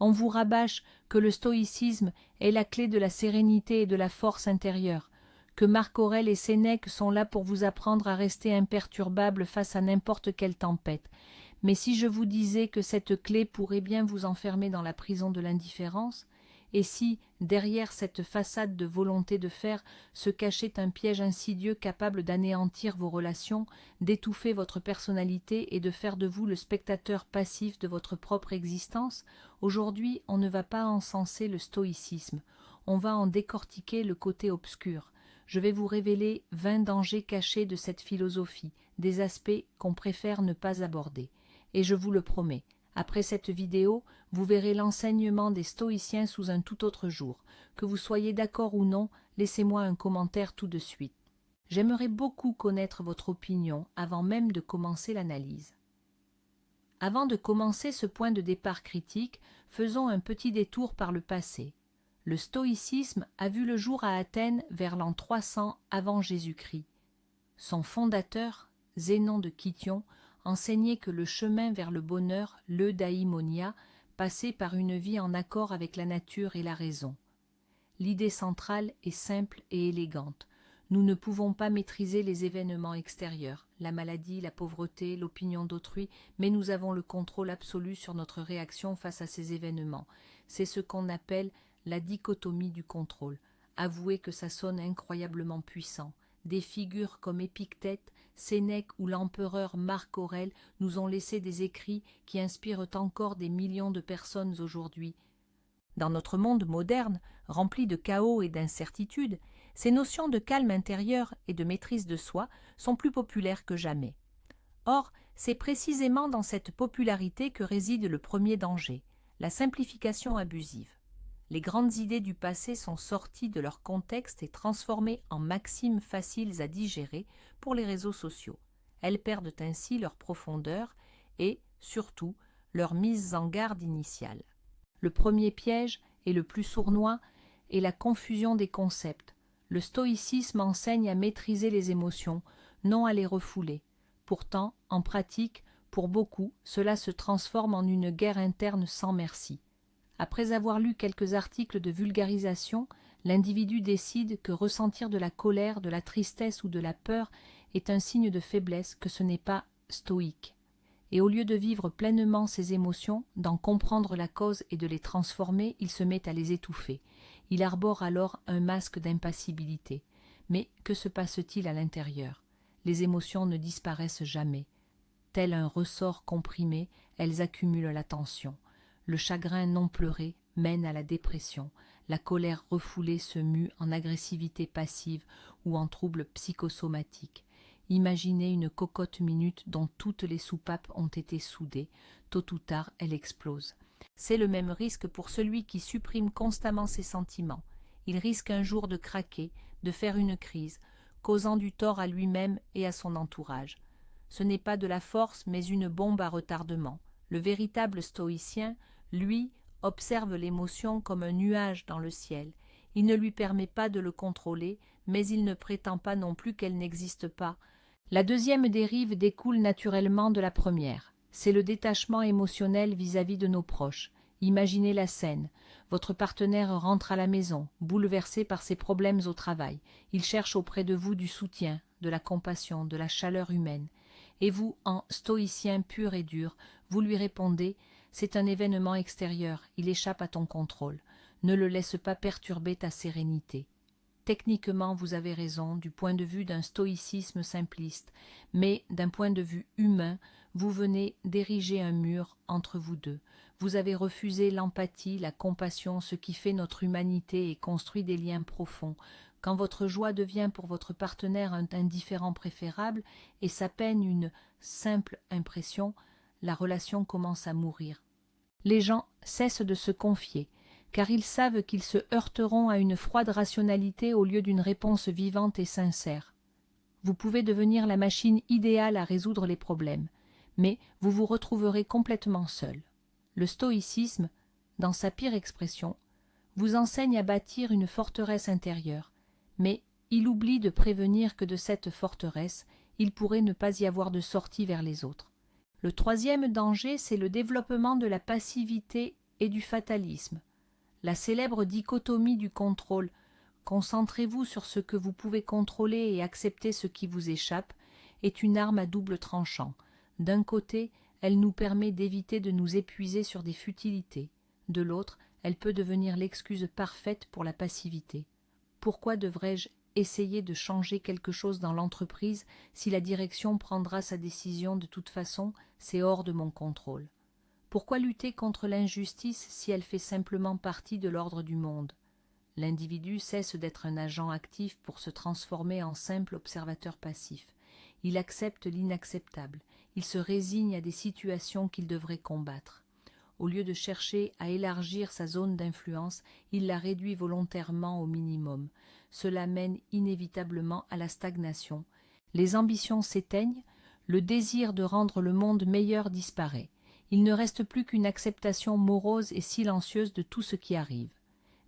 On vous rabâche que le stoïcisme est la clé de la sérénité et de la force intérieure, que Marc Aurèle et Sénèque sont là pour vous apprendre à rester imperturbable face à n'importe quelle tempête. Mais si je vous disais que cette clé pourrait bien vous enfermer dans la prison de l'indifférence, et si, derrière cette façade de volonté de faire, se cachait un piège insidieux capable d'anéantir vos relations, d'étouffer votre personnalité et de faire de vous le spectateur passif de votre propre existence, aujourd'hui on ne va pas encenser le stoïcisme, on va en décortiquer le côté obscur. Je vais vous révéler 20 dangers cachés de cette philosophie, des aspects qu'on préfère ne pas aborder. Et je vous le promets, après cette vidéo, vous verrez l'enseignement des stoïciens sous un tout autre jour. Que vous soyez d'accord ou non, laissez-moi un commentaire tout de suite. J'aimerais beaucoup connaître votre opinion avant même de commencer l'analyse. Avant de commencer ce point de départ critique, faisons un petit détour par le passé. Le stoïcisme a vu le jour à Athènes vers l'an 300 avant Jésus-Christ. Son fondateur, Zénon de Kition, enseignait que le chemin vers le bonheur, l'eudaimonia, passait par une vie en accord avec la nature et la raison. L'idée centrale est simple et élégante. Nous ne pouvons pas maîtriser les événements extérieurs, la maladie, la pauvreté, l'opinion d'autrui, mais nous avons le contrôle absolu sur notre réaction face à ces événements. C'est ce qu'on appelle la dichotomie du contrôle. Avouez que ça sonne incroyablement puissant. Des figures comme Épictète, Sénèque ou l'empereur Marc Aurèle nous ont laissé des écrits qui inspirent encore des millions de personnes aujourd'hui. Dans notre monde moderne, rempli de chaos et d'incertitudes, ces notions de calme intérieur et de maîtrise de soi sont plus populaires que jamais. Or, c'est précisément dans cette popularité que réside le premier danger, la simplification abusive. Les grandes idées du passé sont sorties de leur contexte et transformées en maximes faciles à digérer pour les réseaux sociaux. Elles perdent ainsi leur profondeur et, surtout, leur mise en garde initiale. Le premier piège, et le plus sournois, est la confusion des concepts. Le stoïcisme enseigne à maîtriser les émotions, non à les refouler. Pourtant, en pratique, pour beaucoup, cela se transforme en une guerre interne sans merci. Après avoir lu quelques articles de vulgarisation, l'individu décide que ressentir de la colère, de la tristesse ou de la peur est un signe de faiblesse, que ce n'est pas stoïque. Et au lieu de vivre pleinement ses émotions, d'en comprendre la cause et de les transformer, il se met à les étouffer. Il arbore alors un masque d'impassibilité. Mais que se passe-t-il à l'intérieur? Les émotions ne disparaissent jamais. Tel un ressort comprimé, elles accumulent la tension. Le chagrin non pleuré mène à la dépression. La colère refoulée se mue en agressivité passive ou en trouble psychosomatique. Imaginez une cocotte minute dont toutes les soupapes ont été soudées. Tôt ou tard, elle explose. C'est le même risque pour celui qui supprime constamment ses sentiments. Il risque un jour de craquer, de faire une crise, causant du tort à lui-même et à son entourage. Ce n'est pas de la force, mais une bombe à retardement. Le véritable stoïcien, lui, observe l'émotion comme un nuage dans le ciel. Il ne lui permet pas de le contrôler, mais il ne prétend pas non plus qu'elle n'existe pas. La deuxième dérive découle naturellement de la première. C'est le détachement émotionnel vis-à-vis de nos proches. Imaginez la scène. Votre partenaire rentre à la maison, bouleversé par ses problèmes au travail. Il cherche auprès de vous du soutien, de la compassion, de la chaleur humaine. Et vous, en stoïcien pur et dur, vous lui répondez « C'est un événement extérieur, il échappe à ton contrôle. Ne le laisse pas perturber ta sérénité. » Techniquement, vous avez raison du point de vue d'un stoïcisme simpliste, mais d'un point de vue humain, vous venez d'ériger un mur entre vous deux. Vous avez refusé l'empathie, la compassion, ce qui fait notre humanité et construit des liens profonds. Quand votre joie devient pour votre partenaire un indifférent préférable et sa peine une simple impression, la relation commence à mourir. Les gens cessent de se confier, car ils savent qu'ils se heurteront à une froide rationalité au lieu d'une réponse vivante et sincère. Vous pouvez devenir la machine idéale à résoudre les problèmes, mais vous vous retrouverez complètement seul. Le stoïcisme, dans sa pire expression, vous enseigne à bâtir une forteresse intérieure, mais il oublie de prévenir que de cette forteresse, il pourrait ne pas y avoir de sortie vers les autres. Le troisième danger, c'est le développement de la passivité et du fatalisme. La célèbre dichotomie du contrôle, concentrez-vous sur ce que vous pouvez contrôler et acceptez ce qui vous échappe, est une arme à double tranchant. D'un côté, elle nous permet d'éviter de nous épuiser sur des futilités. De l'autre, elle peut devenir l'excuse parfaite pour la passivité. Pourquoi devrais-je essayer de changer quelque chose dans l'entreprise si la direction prendra sa décision de toute façon, c'est hors de mon contrôle? Pourquoi lutter contre l'injustice si elle fait simplement partie de l'ordre du monde? L'individu cesse d'être un agent actif pour se transformer en simple observateur passif. Il accepte l'inacceptable, il se résigne à des situations qu'il devrait combattre. Au lieu de chercher à élargir sa zone d'influence, il la réduit volontairement au minimum. Cela mène inévitablement à la stagnation. Les ambitions s'éteignent, le désir de rendre le monde meilleur disparaît. Il ne reste plus qu'une acceptation morose et silencieuse de tout ce qui arrive.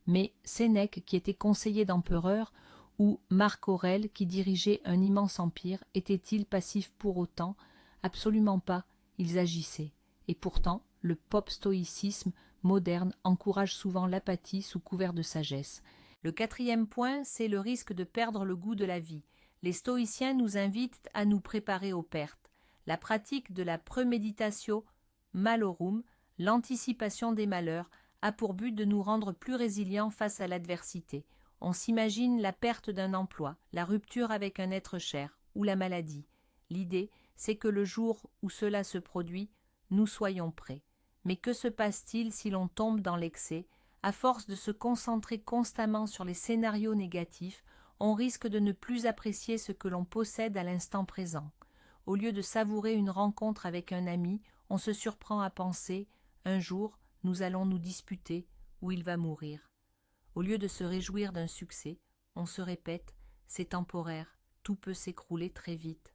Mais Sénèque, qui était conseiller d'empereur, ou Marc Aurèle, qui dirigeait un immense empire, étaient-ils passifs pour autant? Absolument pas, ils agissaient. Et pourtant, le pop-stoïcisme moderne encourage souvent l'apathie sous couvert de sagesse. Le quatrième point, c'est le risque de perdre le goût de la vie. Les stoïciens nous invitent à nous préparer aux pertes. La pratique de la premeditatio malorum, l'anticipation des malheurs, a pour but de nous rendre plus résilients face à l'adversité. On s'imagine la perte d'un emploi, la rupture avec un être cher ou la maladie. L'idée, c'est que le jour où cela se produit, nous soyons prêts. Mais que se passe-t-il si l'on tombe dans l'excès? À force de se concentrer constamment sur les scénarios négatifs, on risque de ne plus apprécier ce que l'on possède à l'instant présent. Au lieu de savourer une rencontre avec un ami, on se surprend à penser « un jour, nous allons nous disputer ou il va mourir ». Au lieu de se réjouir d'un succès, on se répète « c'est temporaire, tout peut s'écrouler très vite ».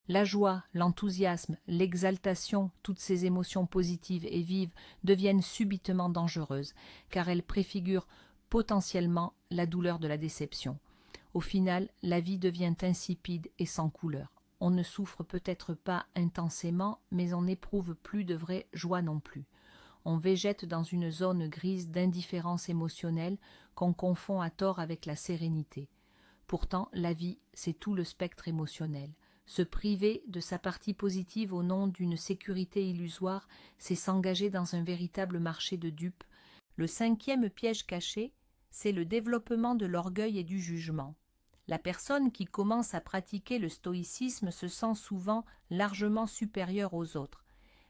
La joie, l'enthousiasme, l'exaltation, toutes ces émotions positives et vives deviennent subitement dangereuses, car elles préfigurent potentiellement la douleur de la déception. Au final, la vie devient insipide et sans couleur. On ne souffre peut-être pas intensément, mais on n'éprouve plus de vraie joie non plus. On végète dans une zone grise d'indifférence émotionnelle qu'on confond à tort avec la sérénité. Pourtant, la vie, c'est tout le spectre émotionnel. Se priver de sa partie positive au nom d'une sécurité illusoire, c'est s'engager dans un véritable marché de dupes. Le cinquième piège caché, c'est le développement de l'orgueil et du jugement. La personne qui commence à pratiquer le stoïcisme se sent souvent largement supérieure aux autres.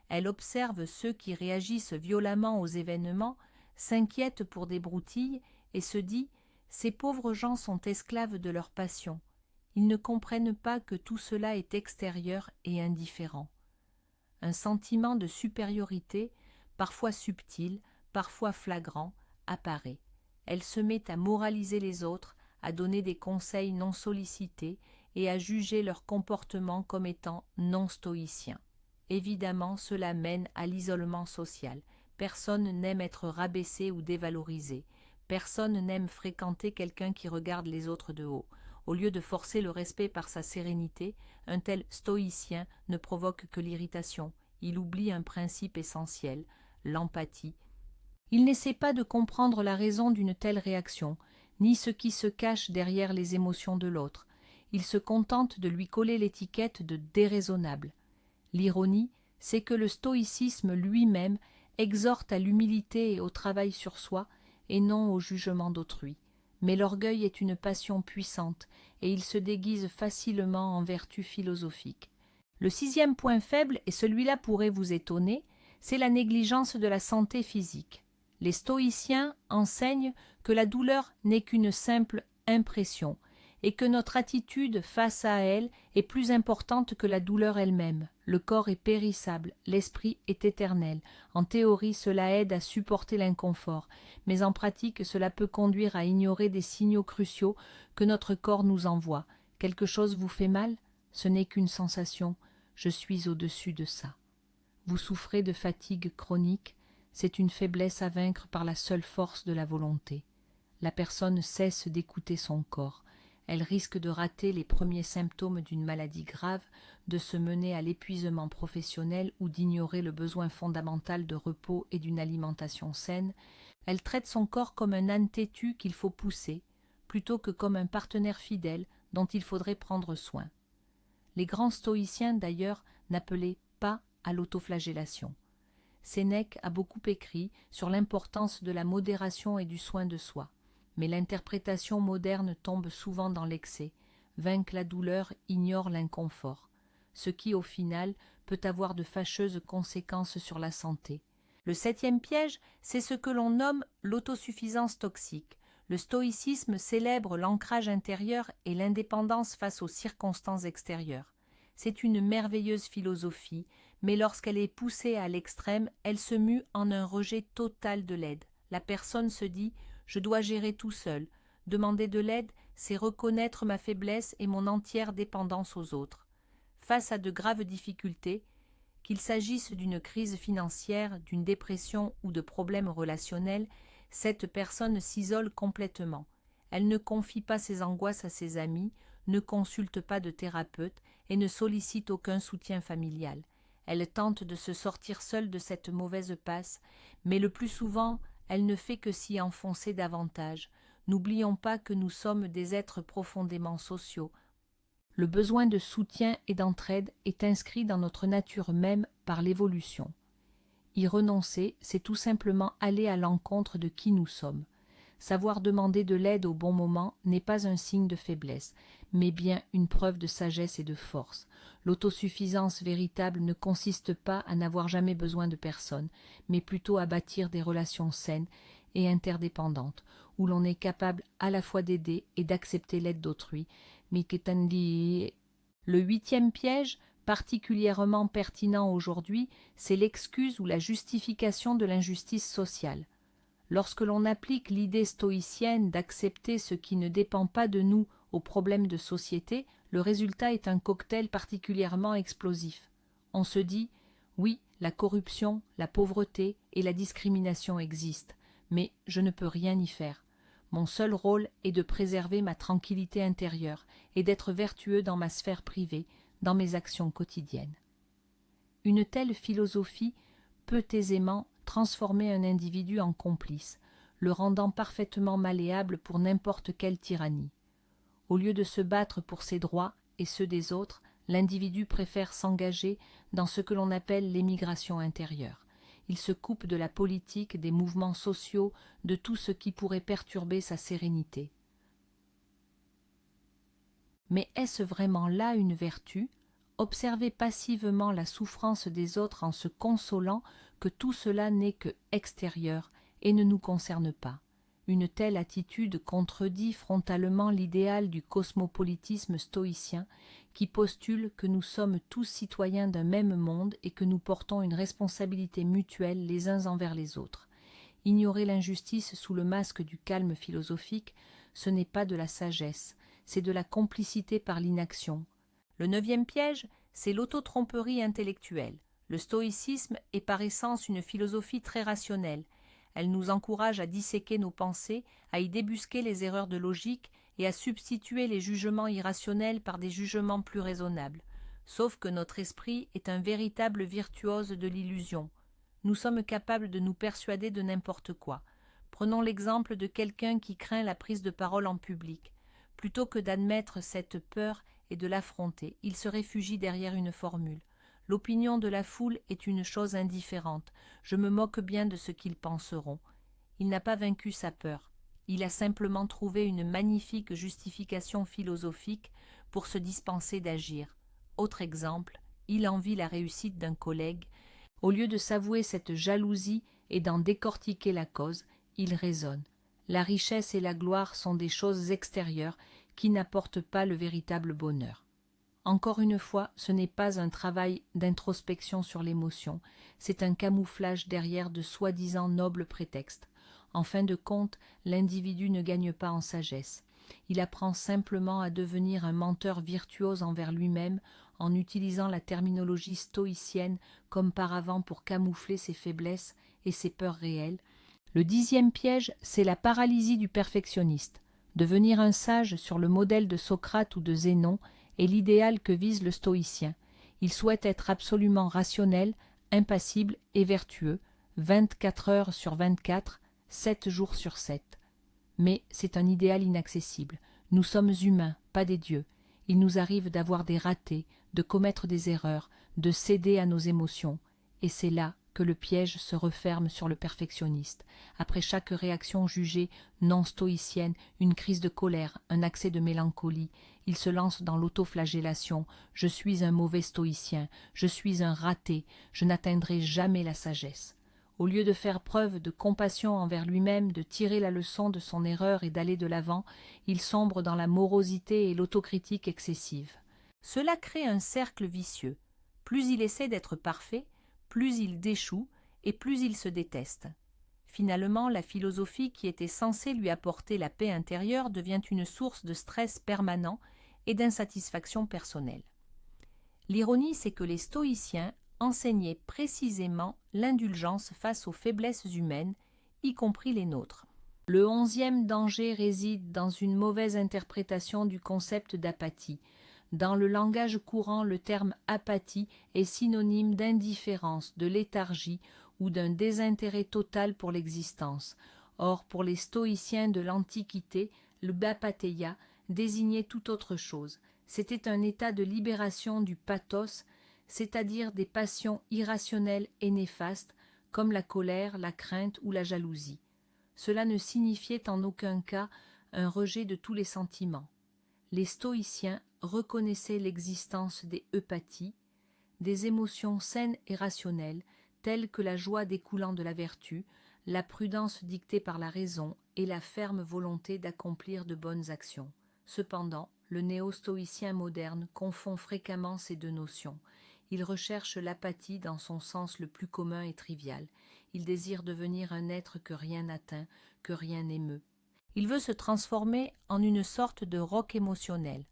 Elle observe ceux qui réagissent violemment aux événements, s'inquiète pour des broutilles et se dit « ces pauvres gens sont esclaves de leur passion ». Ils ne comprennent pas que tout cela est extérieur et indifférent. Un sentiment de supériorité, parfois subtil, parfois flagrant, apparaît. Elle se met à moraliser les autres, à donner des conseils non sollicités et à juger leur comportement comme étant non stoïcien. Évidemment, cela mène à l'isolement social. Personne n'aime être rabaissé ou dévalorisé. Personne n'aime fréquenter quelqu'un qui regarde les autres de haut. Au lieu de forcer le respect par sa sérénité, un tel stoïcien ne provoque que l'irritation. Il oublie un principe essentiel, l'empathie. Il n'essaie pas de comprendre la raison d'une telle réaction, ni ce qui se cache derrière les émotions de l'autre. Il se contente de lui coller l'étiquette de déraisonnable. L'ironie, c'est que le stoïcisme lui-même exhorte à l'humilité et au travail sur soi, et non au jugement d'autrui. Mais l'orgueil est une passion puissante, et il se déguise facilement en vertu philosophique. Le sixième point faible, et celui-là pourrait vous étonner, c'est la négligence de la santé physique. Les stoïciens enseignent que la douleur n'est qu'une simple impression, et que notre attitude face à elle est plus importante que la douleur elle-même. Le corps est périssable, l'esprit est éternel. En théorie, cela aide à supporter l'inconfort, mais en pratique, cela peut conduire à ignorer des signaux cruciaux que notre corps nous envoie. Quelque chose vous fait mal? Ce n'est qu'une sensation. Je suis au-dessus de ça. Vous souffrez de fatigue chronique? C'est une faiblesse à vaincre par la seule force de la volonté. La personne cesse d'écouter son corps. Elle risque de rater les premiers symptômes d'une maladie grave, de se mener à l'épuisement professionnel ou d'ignorer le besoin fondamental de repos et d'une alimentation saine. Elle traite son corps comme un âne têtu qu'il faut pousser, plutôt que comme un partenaire fidèle dont il faudrait prendre soin. Les grands stoïciens, d'ailleurs, n'appelaient pas à l'autoflagellation. Sénèque a beaucoup écrit sur l'importance de la modération et du soin de soi. Mais l'interprétation moderne tombe souvent dans l'excès, vainque la douleur, ignore l'inconfort, ce qui, au final, peut avoir de fâcheuses conséquences sur la santé. Le 7e piège, c'est ce que l'on nomme l'autosuffisance toxique. Le stoïcisme célèbre l'ancrage intérieur et l'indépendance face aux circonstances extérieures. C'est une merveilleuse philosophie, mais lorsqu'elle est poussée à l'extrême, elle se mue en un rejet total de l'aide. La personne se dit « je dois gérer tout seul ». Demander de l'aide, c'est reconnaître ma faiblesse et mon entière dépendance aux autres. Face à de graves difficultés, qu'il s'agisse d'une crise financière, d'une dépression ou de problèmes relationnels, cette personne s'isole complètement. Elle ne confie pas ses angoisses à ses amis, ne consulte pas de thérapeute et ne sollicite aucun soutien familial. Elle tente de se sortir seule de cette mauvaise passe, mais le plus souvent, elle ne fait que s'y enfoncer davantage. N'oublions pas que nous sommes des êtres profondément sociaux. Le besoin de soutien et d'entraide est inscrit dans notre nature même par l'évolution. Y renoncer, c'est tout simplement aller à l'encontre de qui nous sommes. Savoir demander de l'aide au bon moment n'est pas un signe de faiblesse, mais bien une preuve de sagesse et de force. L'autosuffisance véritable ne consiste pas à n'avoir jamais besoin de personne, mais plutôt à bâtir des relations saines et interdépendantes, où l'on est capable à la fois d'aider et d'accepter l'aide d'autrui. Le 8e piège, particulièrement pertinent aujourd'hui, c'est l'excuse ou la justification de l'injustice sociale. Lorsque l'on applique l'idée stoïcienne d'accepter ce qui ne dépend pas de nous aux problèmes de société, le résultat est un cocktail particulièrement explosif. On se dit « oui, la corruption, la pauvreté et la discrimination existent, mais je ne peux rien y faire. Mon seul rôle est de préserver ma tranquillité intérieure et d'être vertueux dans ma sphère privée, dans mes actions quotidiennes. » Une telle philosophie peut aisément transformer un individu en complice, le rendant parfaitement malléable pour n'importe quelle tyrannie. Au lieu de se battre pour ses droits et ceux des autres, l'individu préfère s'engager dans ce que l'on appelle l'émigration intérieure. Il se coupe de la politique, des mouvements sociaux, de tout ce qui pourrait perturber sa sérénité. Mais est-ce vraiment là une vertu ? Observer passivement la souffrance des autres en se consolant que tout cela n'est que extérieur et ne nous concerne pas. Une telle attitude contredit frontalement l'idéal du cosmopolitisme stoïcien qui postule que nous sommes tous citoyens d'un même monde et que nous portons une responsabilité mutuelle les uns envers les autres. Ignorer l'injustice sous le masque du calme philosophique, ce n'est pas de la sagesse, c'est de la complicité par l'inaction. Le 9e piège, c'est l'autotromperie intellectuelle. Le stoïcisme est par essence une philosophie très rationnelle. Elle nous encourage à disséquer nos pensées, à y débusquer les erreurs de logique et à substituer les jugements irrationnels par des jugements plus raisonnables. Sauf que notre esprit est un véritable virtuose de l'illusion. Nous sommes capables de nous persuader de n'importe quoi. Prenons l'exemple de quelqu'un qui craint la prise de parole en public. Plutôt que d'admettre cette peur et de l'affronter, il se réfugie derrière une formule. L'opinion de la foule est une chose indifférente. Je me moque bien de ce qu'ils penseront. Il n'a pas vaincu sa peur. Il a simplement trouvé une magnifique justification philosophique pour se dispenser d'agir. Autre exemple, il envie la réussite d'un collègue. Au lieu de s'avouer cette jalousie et d'en décortiquer la cause, il raisonne. La richesse et la gloire sont des choses extérieures qui n'apportent pas le véritable bonheur. Encore une fois, ce n'est pas un travail d'introspection sur l'émotion, c'est un camouflage derrière de soi-disant nobles prétextes. En fin de compte, l'individu ne gagne pas en sagesse. Il apprend simplement à devenir un menteur virtuose envers lui-même en utilisant la terminologie stoïcienne comme paravent pour camoufler ses faiblesses et ses peurs réelles. Le 10e piège, c'est la paralysie du perfectionniste. Devenir un sage sur le modèle de Socrate ou de Zénon est l'idéal que vise le stoïcien. Il souhaite être absolument rationnel, impassible et vertueux, 24 heures sur 24, 7 jours sur 7. Mais c'est un idéal inaccessible. Nous sommes humains, pas des dieux. Il nous arrive d'avoir des ratés, de commettre des erreurs, de céder à nos émotions. Et c'est là que le piège se referme sur le perfectionniste. Après chaque réaction jugée non stoïcienne, une crise de colère, un accès de mélancolie, il se lance dans l'autoflagellation. Je suis un mauvais stoïcien, je suis un raté, je n'atteindrai jamais la sagesse. Au lieu de faire preuve de compassion envers lui-même, de tirer la leçon de son erreur et d'aller de l'avant, il sombre dans la morosité et l'autocritique excessive. Cela crée un cercle vicieux. Plus il essaie d'être parfait, plus il déchoue et plus il se déteste. Finalement, la philosophie qui était censée lui apporter la paix intérieure devient une source de stress permanent et d'insatisfaction personnelle. L'ironie, c'est que les stoïciens enseignaient précisément l'indulgence face aux faiblesses humaines, y compris les nôtres. Le 11e danger réside dans une mauvaise interprétation du concept d'apathie. Dans le langage courant, le terme apathie est synonyme d'indifférence, de léthargie ou d'un désintérêt total pour l'existence. Or, pour les stoïciens de l'Antiquité, le apatheia désignait tout autre chose. C'était un état de libération du pathos, c'est-à-dire des passions irrationnelles et néfastes, comme la colère, la crainte ou la jalousie. Cela ne signifiait en aucun cas un rejet de tous les sentiments. Les stoïciens reconnaissaient l'existence des eupathies, des émotions saines et rationnelles, telles que la joie découlant de la vertu, la prudence dictée par la raison et la ferme volonté d'accomplir de bonnes actions. Cependant, le néo-stoïcien moderne confond fréquemment ces deux notions. Il recherche l'apathie dans son sens le plus commun et trivial. Il désire devenir un être que rien n'atteint, que rien n'émeut. Il veut se transformer en une sorte de roc émotionnel.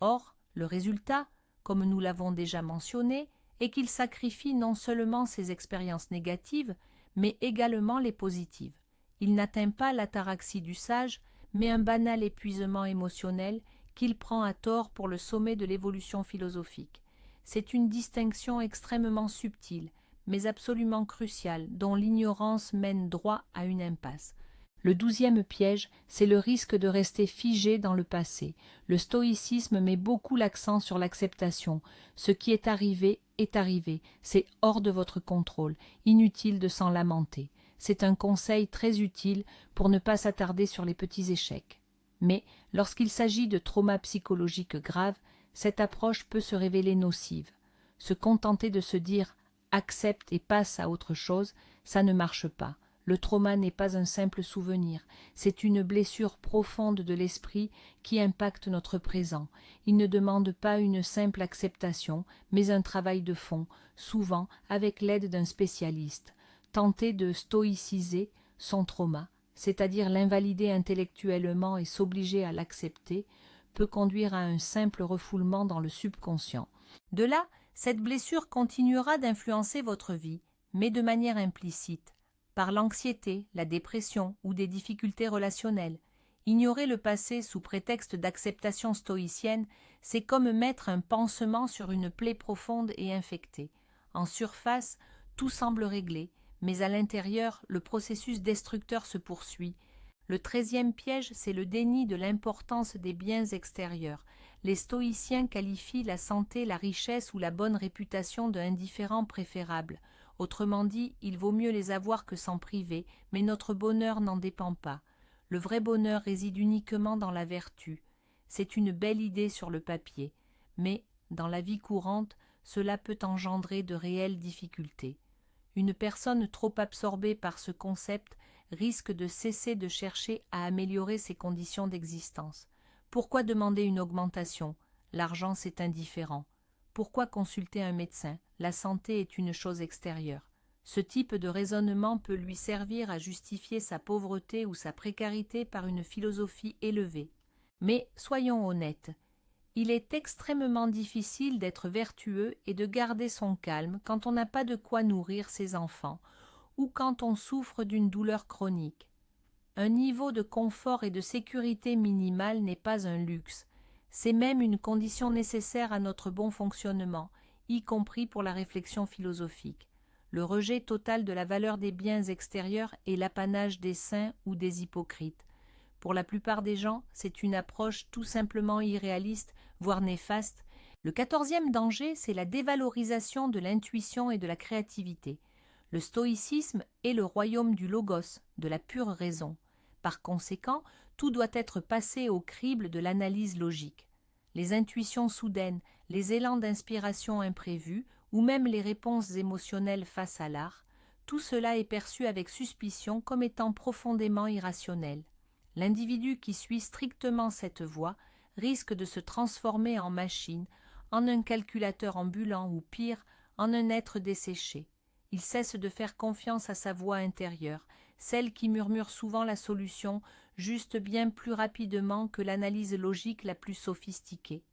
Or, le résultat, comme nous l'avons déjà mentionné, est qu'il sacrifie non seulement ses expériences négatives, mais également les positives. Il n'atteint pas l'ataraxie du sage, mais un banal épuisement émotionnel qu'il prend à tort pour le sommet de l'évolution philosophique. C'est une distinction extrêmement subtile, mais absolument cruciale, dont l'ignorance mène droit à une impasse. Le 12e piège, c'est le risque de rester figé dans le passé. Le stoïcisme met beaucoup l'accent sur l'acceptation. Ce qui est arrivé, c'est hors de votre contrôle, inutile de s'en lamenter. C'est un conseil très utile pour ne pas s'attarder sur les petits échecs. Mais lorsqu'il s'agit de traumas psychologiques graves, cette approche peut se révéler nocive. Se contenter de se dire « accepte et passe à autre chose », ça ne marche pas. Le trauma n'est pas un simple souvenir, c'est une blessure profonde de l'esprit qui impacte notre présent. Il ne demande pas une simple acceptation, mais un travail de fond, souvent avec l'aide d'un spécialiste. Tenter de stoïciser son trauma, c'est-à-dire l'invalider intellectuellement et s'obliger à l'accepter, peut conduire à un simple refoulement dans le subconscient. De là, cette blessure continuera d'influencer votre vie, mais de manière implicite, par l'anxiété, la dépression ou des difficultés relationnelles. Ignorer le passé sous prétexte d'acceptation stoïcienne, c'est comme mettre un pansement sur une plaie profonde et infectée. En surface, tout semble réglé, mais à l'intérieur, le processus destructeur se poursuit. Le 13e piège, c'est le déni de l'importance des biens extérieurs. Les stoïciens qualifient la santé, la richesse ou la bonne réputation d'indifférents préférables. Autrement dit, il vaut mieux les avoir que s'en priver, mais notre bonheur n'en dépend pas. Le vrai bonheur réside uniquement dans la vertu. C'est une belle idée sur le papier, mais, dans la vie courante, cela peut engendrer de réelles difficultés. Une personne trop absorbée par ce concept risque de cesser de chercher à améliorer ses conditions d'existence. Pourquoi demander une augmentation? L'argent, c'est indifférent. Pourquoi consulter un médecin? La santé est une chose extérieure. Ce type de raisonnement peut lui servir à justifier sa pauvreté ou sa précarité par une philosophie élevée. Mais soyons honnêtes, il est extrêmement difficile d'être vertueux et de garder son calme quand on n'a pas de quoi nourrir ses enfants ou quand on souffre d'une douleur chronique. Un niveau de confort et de sécurité minimal n'est pas un luxe, c'est même une condition nécessaire à notre bon fonctionnement, y compris pour la réflexion philosophique. Le rejet total de la valeur des biens extérieurs est l'apanage des saints ou des hypocrites. Pour la plupart des gens, c'est une approche tout simplement irréaliste, voire néfaste. Le 14e danger, c'est la dévalorisation de l'intuition et de la créativité. Le stoïcisme est le royaume du logos, de la pure raison. Par conséquent, tout doit être passé au crible de l'analyse logique. Les intuitions soudaines, les élans d'inspiration imprévus, ou même les réponses émotionnelles face à l'art, tout cela est perçu avec suspicion comme étant profondément irrationnel. L'individu qui suit strictement cette voie risque de se transformer en machine, en un calculateur ambulant ou pire, en un être desséché. Il cesse de faire confiance à sa voix intérieure, celle qui murmure souvent la solution, juste bien plus rapidement que l'analyse logique la plus sophistiquée.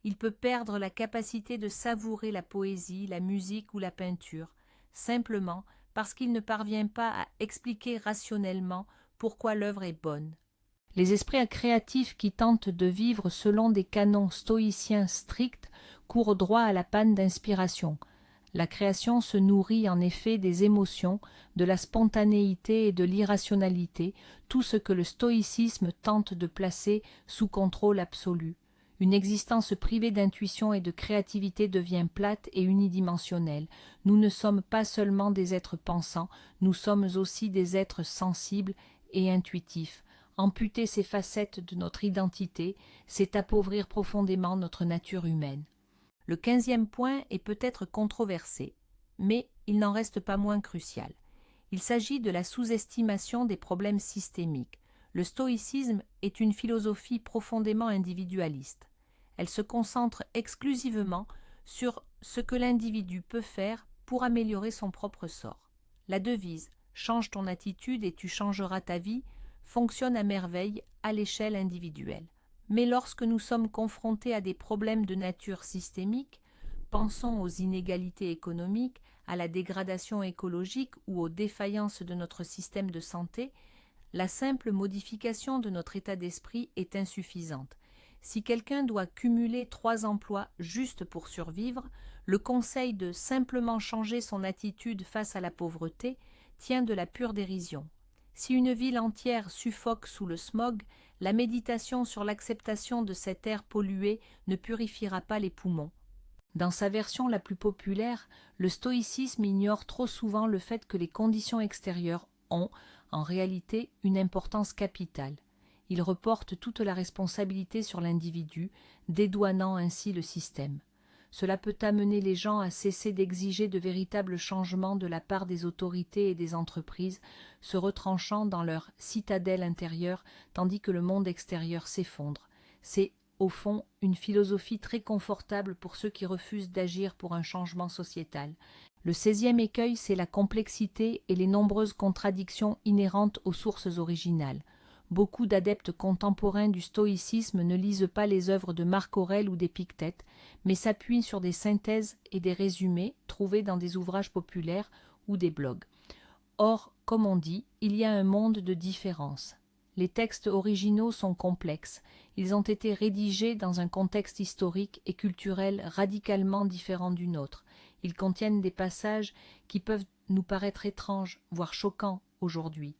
Il peut perdre la capacité de savourer la poésie, la musique ou la peinture, simplement parce qu'il ne parvient pas à expliquer rationnellement pourquoi l'œuvre est bonne. Les esprits créatifs qui tentent de vivre selon des canons stoïciens stricts courent droit à la panne d'inspiration. La création se nourrit en effet des émotions, de la spontanéité et de l'irrationalité, tout ce que le stoïcisme tente de placer sous contrôle absolu. Une existence privée d'intuition et de créativité devient plate et unidimensionnelle. Nous ne sommes pas seulement des êtres pensants, nous sommes aussi des êtres sensibles et intuitifs. Amputer ces facettes de notre identité, c'est appauvrir profondément notre nature humaine. Le 15e point est peut-être controversé, mais il n'en reste pas moins crucial. Il s'agit de la sous-estimation des problèmes systémiques. Le stoïcisme est une philosophie profondément individualiste. Elle se concentre exclusivement sur ce que l'individu peut faire pour améliorer son propre sort. La devise « Change ton attitude et tu changeras ta vie » fonctionne à merveille à l'échelle individuelle. Mais lorsque nous sommes confrontés à des problèmes de nature systémique, pensons aux inégalités économiques, à la dégradation écologique ou aux défaillances de notre système de santé, la simple modification de notre état d'esprit est insuffisante. Si quelqu'un doit cumuler 3 emplois juste pour survivre, le conseil de simplement changer son attitude face à la pauvreté tient de la pure dérision. Si une ville entière suffoque sous le smog, la méditation sur l'acceptation de cet air pollué ne purifiera pas les poumons. Dans sa version la plus populaire, le stoïcisme ignore trop souvent le fait que les conditions extérieures ont, en réalité, une importance capitale. Il reporte toute la responsabilité sur l'individu, dédouanant ainsi le système. Cela peut amener les gens à cesser d'exiger de véritables changements de la part des autorités et des entreprises, se retranchant dans leur citadelle intérieure tandis que le monde extérieur s'effondre. C'est, au fond, une philosophie très confortable pour ceux qui refusent d'agir pour un changement sociétal. Le 16e écueil, c'est la complexité et les nombreuses contradictions inhérentes aux sources originales. Beaucoup d'adeptes contemporains du stoïcisme ne lisent pas les œuvres de Marc Aurèle ou d'Épictète, mais s'appuient sur des synthèses et des résumés trouvés dans des ouvrages populaires ou des blogs. Or, comme on dit, il y a un monde de différences. Les textes originaux sont complexes, ils ont été rédigés dans un contexte historique et culturel radicalement différent du nôtre. Ils contiennent des passages qui peuvent nous paraître étranges, voire choquants aujourd'hui.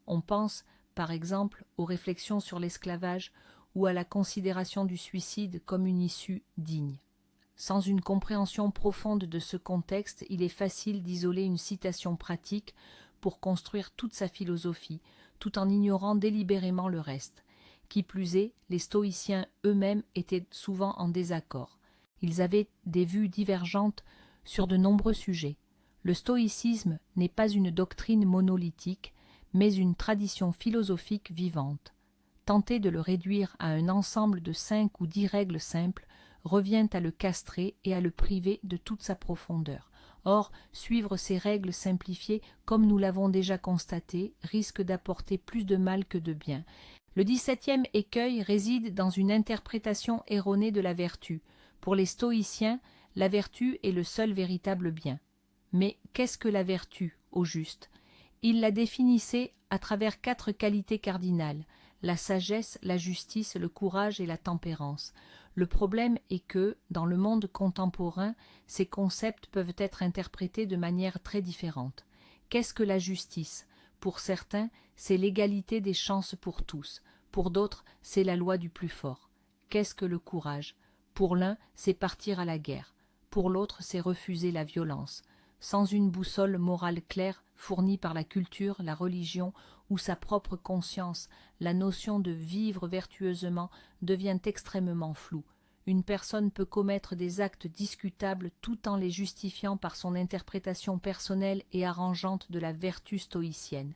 On pense, par exemple, aux réflexions sur l'esclavage ou à la considération du suicide comme une issue digne. Sans une compréhension profonde de ce contexte, il est facile d'isoler une citation pratique pour construire toute sa philosophie, tout en ignorant délibérément le reste. Qui plus est, les stoïciens eux-mêmes étaient souvent en désaccord. Ils avaient des vues divergentes sur de nombreux sujets. Le stoïcisme n'est pas une doctrine monolithique, mais une tradition philosophique vivante. Tenter de le réduire à un ensemble de 5 ou 10 règles simples revient à le castrer et à le priver de toute sa profondeur. Or, suivre ces règles simplifiées, comme nous l'avons déjà constaté, risque d'apporter plus de mal que de bien. Le 17e écueil réside dans une interprétation erronée de la vertu. Pour les stoïciens, la vertu est le seul véritable bien. Mais qu'est-ce que la vertu, au juste ? Ils la définissaient à travers 4 qualités cardinales, la sagesse, la justice, le courage et la tempérance. Le problème est que, dans le monde contemporain, ces concepts peuvent être interprétés de manière très différente. Qu'est-ce que la justice? Pour certains, c'est l'égalité des chances pour tous. Pour d'autres, c'est la loi du plus fort. Qu'est-ce que le courage? Pour l'un, c'est partir à la guerre. Pour l'autre, c'est refuser la violence. Sans une boussole morale claire, fournie par la culture, la religion ou sa propre conscience, la notion de vivre vertueusement devient extrêmement floue. Une personne peut commettre des actes discutables tout en les justifiant par son interprétation personnelle et arrangeante de la vertu stoïcienne.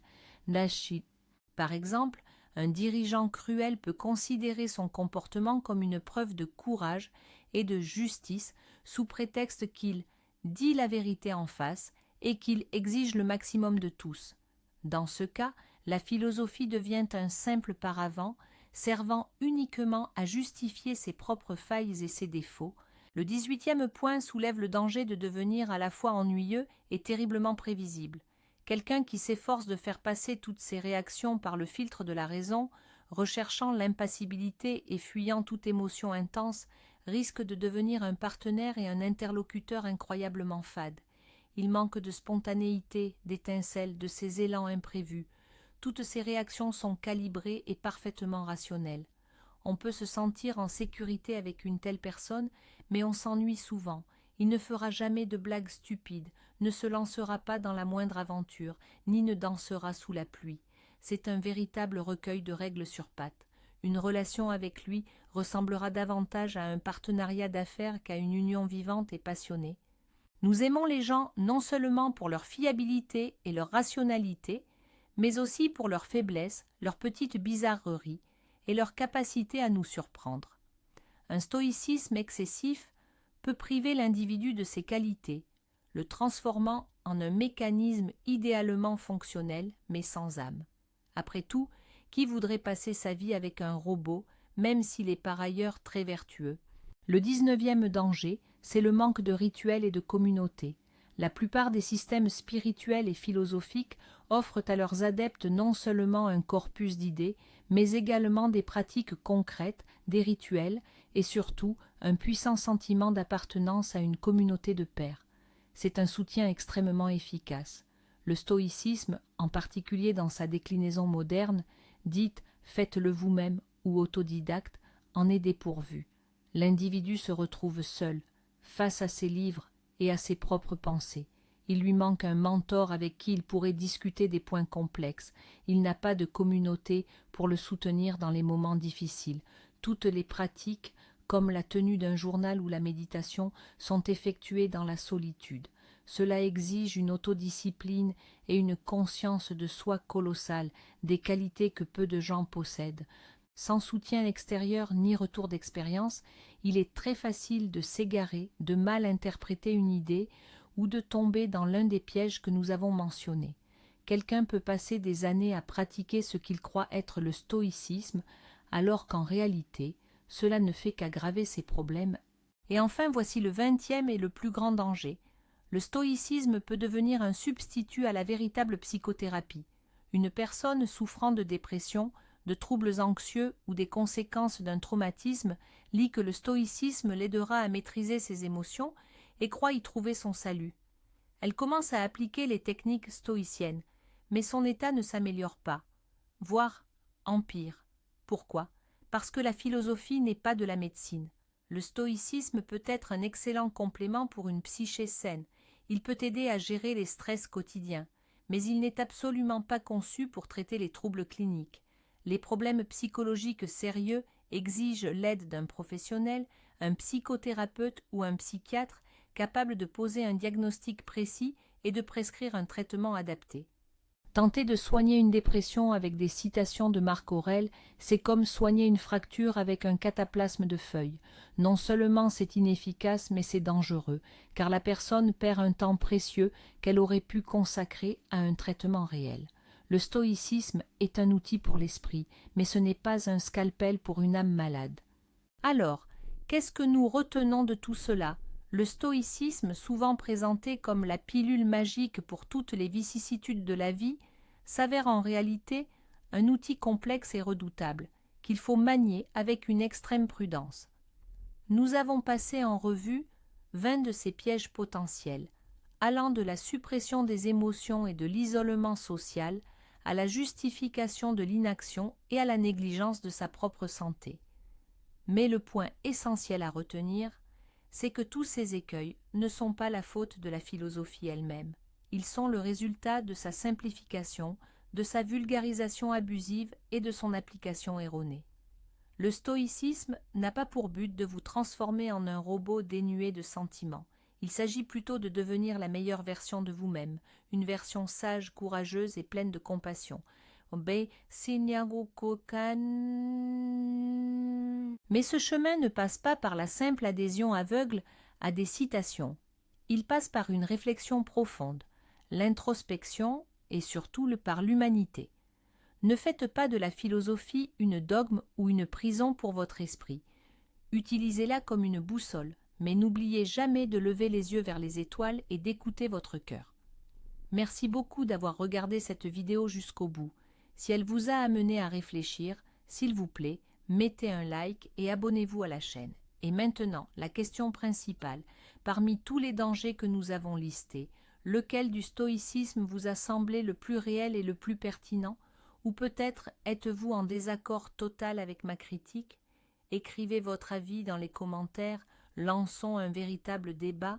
Par exemple, un dirigeant cruel peut considérer son comportement comme une preuve de courage et de justice sous prétexte qu'il dit la vérité en face et qu'il exige le maximum de tous. Dans ce cas, la philosophie devient un simple paravent servant uniquement à justifier ses propres failles et ses défauts. Le 18e point soulève le danger de devenir à la fois ennuyeux et terriblement prévisible. Quelqu'un qui s'efforce de faire passer toutes ses réactions par le filtre de la raison, recherchant l'impassibilité et fuyant toute émotion intense, risque de devenir un partenaire et un interlocuteur incroyablement fade. Il manque de spontanéité, d'étincelle, de ces élans imprévus. Toutes ces réactions sont calibrées et parfaitement rationnelles. On peut se sentir en sécurité avec une telle personne, mais on s'ennuie souvent. Il ne fera jamais de blagues stupides, ne se lancera pas dans la moindre aventure, ni ne dansera sous la pluie. C'est un véritable recueil de règles sur pattes. Une relation avec lui ressemblera davantage à un partenariat d'affaires qu'à une union vivante et passionnée. Nous aimons les gens non seulement pour leur fiabilité et leur rationalité, mais aussi pour leurs faiblesses, leurs petites bizarreries et leur capacité à nous surprendre. Un stoïcisme excessif peut priver l'individu de ses qualités, le transformant en un mécanisme idéalement fonctionnel mais sans âme. Après tout, qui voudrait passer sa vie avec un robot, même s'il est par ailleurs très vertueux? Le 19e danger, c'est le manque de rituels et de communauté. La plupart des systèmes spirituels et philosophiques offrent à leurs adeptes non seulement un corpus d'idées, mais également des pratiques concrètes, des rituels et surtout un puissant sentiment d'appartenance à une communauté de pairs. C'est un soutien extrêmement efficace. Le stoïcisme, en particulier dans sa déclinaison moderne, dite « faites-le vous-même » ou autodidacte, en est dépourvu. L'individu se retrouve seul, face à ses livres et à ses propres pensées. Il lui manque un mentor avec qui il pourrait discuter des points complexes. Il n'a pas de communauté pour le soutenir dans les moments difficiles. Toutes les pratiques, comme la tenue d'un journal ou la méditation, sont effectuées dans la solitude. Cela exige une autodiscipline et une conscience de soi colossale, des qualités que peu de gens possèdent. Sans soutien extérieur ni retour d'expérience, il est très facile de s'égarer, de mal interpréter une idée ou de tomber dans l'un des pièges que nous avons mentionnés. Quelqu'un peut passer des années à pratiquer ce qu'il croit être le stoïcisme, alors qu'en réalité, cela ne fait qu'aggraver ses problèmes. Et enfin, voici le 20e et le plus grand danger. Le stoïcisme peut devenir un substitut à la véritable psychothérapie. Une personne souffrant de dépression, de troubles anxieux ou des conséquences d'un traumatisme lit que le stoïcisme l'aidera à maîtriser ses émotions et croit y trouver son salut. Elle commence à appliquer les techniques stoïciennes, mais son état ne s'améliore pas, voire empire. Pourquoi? Parce que la philosophie n'est pas de la médecine. Le stoïcisme peut être un excellent complément pour une psyché saine. Il peut aider à gérer les stress quotidiens, mais il n'est absolument pas conçu pour traiter les troubles cliniques. Les problèmes psychologiques sérieux exigent l'aide d'un professionnel, un psychothérapeute ou un psychiatre capable de poser un diagnostic précis et de prescrire un traitement adapté. Tenter de soigner une dépression avec des citations de Marc Aurèle, c'est comme soigner une fracture avec un cataplasme de feuilles. Non seulement c'est inefficace, mais c'est dangereux, car la personne perd un temps précieux qu'elle aurait pu consacrer à un traitement réel. Le stoïcisme est un outil pour l'esprit, mais ce n'est pas un scalpel pour une âme malade. Alors, qu'est-ce que nous retenons de tout cela? Le stoïcisme, souvent présenté comme la pilule magique pour toutes les vicissitudes de la vie, s'avère en réalité un outil complexe et redoutable, qu'il faut manier avec une extrême prudence. Nous avons passé en revue 20 de ces pièges potentiels, allant de la suppression des émotions et de l'isolement social à la justification de l'inaction et à la négligence de sa propre santé. Mais le point essentiel à retenir, c'est que tous ces écueils ne sont pas la faute de la philosophie elle-même. Ils sont le résultat de sa simplification, de sa vulgarisation abusive et de son application erronée. Le stoïcisme n'a pas pour but de vous transformer en un robot dénué de sentiments. Il s'agit plutôt de devenir la meilleure version de vous-même, une version sage, courageuse et pleine de compassion. Mais ce chemin ne passe pas par la simple adhésion aveugle à des citations. Il passe par une réflexion profonde, l'introspection et surtout par l'humanité. Ne faites pas de la philosophie une dogme ou une prison pour votre esprit. Utilisez-la comme une boussole, mais n'oubliez jamais de lever les yeux vers les étoiles et d'écouter votre cœur. Merci beaucoup d'avoir regardé cette vidéo jusqu'au bout. Si elle vous a amené à réfléchir, s'il vous plaît, mettez un like et abonnez-vous à la chaîne. Et maintenant, la question principale, parmi tous les dangers que nous avons listés, lequel du stoïcisme vous a semblé le plus réel et le plus pertinent? Ou peut-être êtes-vous en désaccord total avec ma critique? Écrivez votre avis dans les commentaires, lançons un véritable débat,